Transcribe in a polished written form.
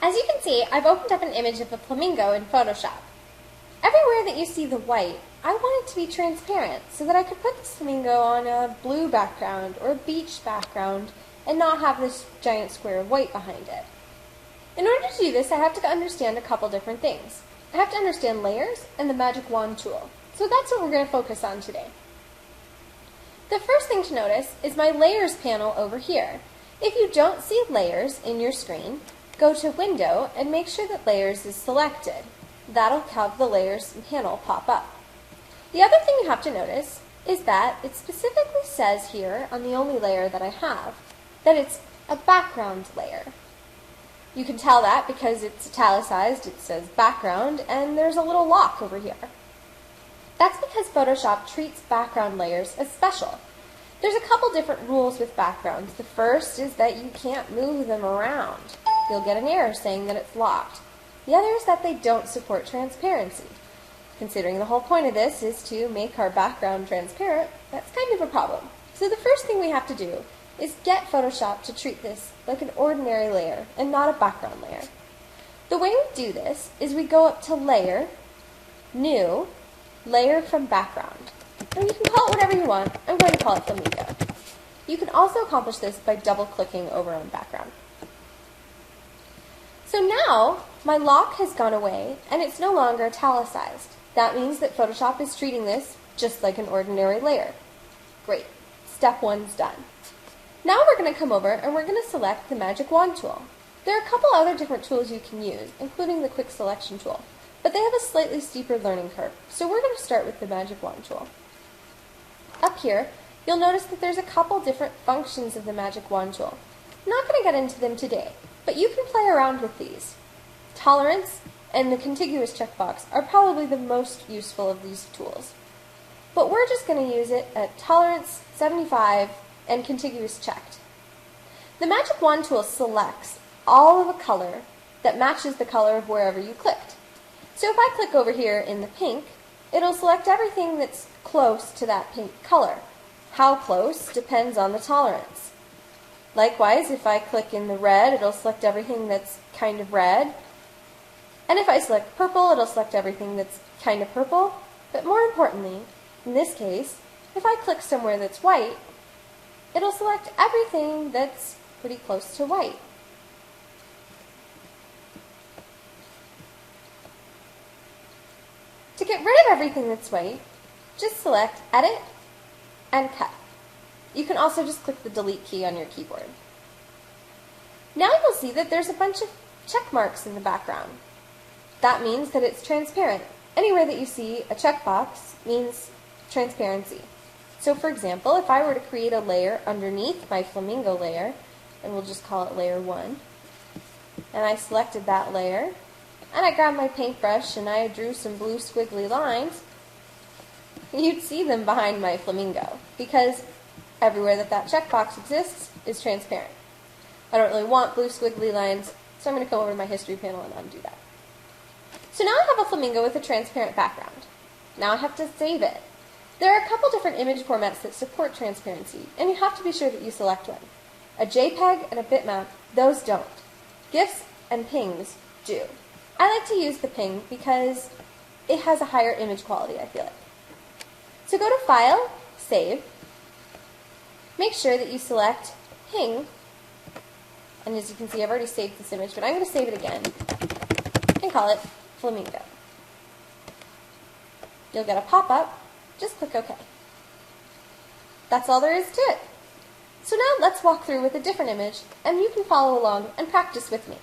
As you can see, I've opened up an image of a flamingo in Photoshop. Everywhere that you see the white, I want it to be transparent so that I could put this flamingo on a blue background or a beach background and not have this giant square of white behind it. In order to do this, I have to understand a couple different things. I have to understand layers and the magic wand tool. So that's what we're going to focus on today. The first thing to notice is my layers panel over here. If you don't see layers in your screen, go to Window and make sure that layers is selected. That'll have the layers panel pop up. The other thing you have to notice is that it specifically says here on the only layer that I have that it's a background layer. You can tell that because it's italicized, it says background, and there's a little lock over here. That's because Photoshop treats background layers as special. There's a couple different rules with backgrounds. The first is that you can't move them around. You'll get an error saying that it's locked. The other is that they don't support transparency. Considering the whole point of this is to make our background transparent, that's kind of a problem. So the first thing we have to do is get Photoshop to treat this like an ordinary layer and not a background layer. The way we do this is we go up to Layer, New, Layer from Background. And you can call it whatever you want. I'm going to call it Flamingo. You can also accomplish this by double-clicking over on background. So now, my lock has gone away, and it's no longer italicized. That means that Photoshop is treating this just like an ordinary layer. Great. Step one's done. Now we're going to come over and we're going to select the Magic Wand tool. There are a couple other different tools you can use, including the Quick Selection tool, but they have a slightly steeper learning curve, so we're going to start with the Magic Wand tool. Up here, you'll notice that there's a couple different functions of the Magic Wand tool. I'm not going to get into them today, but you can play around with these. Tolerance and the contiguous checkbox are probably the most useful of these tools. But we're just going to use it at tolerance, 75, and contiguous checked. The Magic Wand tool selects all of a color that matches the color of wherever you clicked. So if I click over here in the pink, it'll select everything that's close to that pink color. How close depends on the tolerance. Likewise, if I click in the red, it'll select everything that's kind of red. And if I select purple, it'll select everything that's kind of purple. But more importantly, in this case, if I click somewhere that's white, it'll select everything that's pretty close to white. To get rid of everything that's white, just select Edit and Cut. You can also just click the Delete key on your keyboard. Now you'll see that there's a bunch of check marks in the background. That means that it's transparent. Anywhere that you see a checkbox means transparency. So for example, if I were to create a layer underneath my flamingo layer, and we'll just call it layer 1, and I selected that layer, and I grabbed my paintbrush and I drew some blue squiggly lines, you'd see them behind my flamingo, because everywhere that that checkbox exists is transparent. I don't really want blue squiggly lines, so I'm going to come over to my history panel and undo that. So now I have a flamingo with a transparent background. Now I have to save it. There are a couple different image formats that support transparency, and you have to be sure that you select one. A JPEG and a bitmap, those don't. GIFs and PNGs do. I like to use the PNG because it has a higher image quality, I feel like. So go to File, Save. Make sure that you select PNG, and as you can see, I've already saved this image, but I'm going to save it again and call it Flamingo. You'll get a pop-up. Just click OK. That's all there is to it. So now let's walk through with a different image, and you can follow along and practice with me.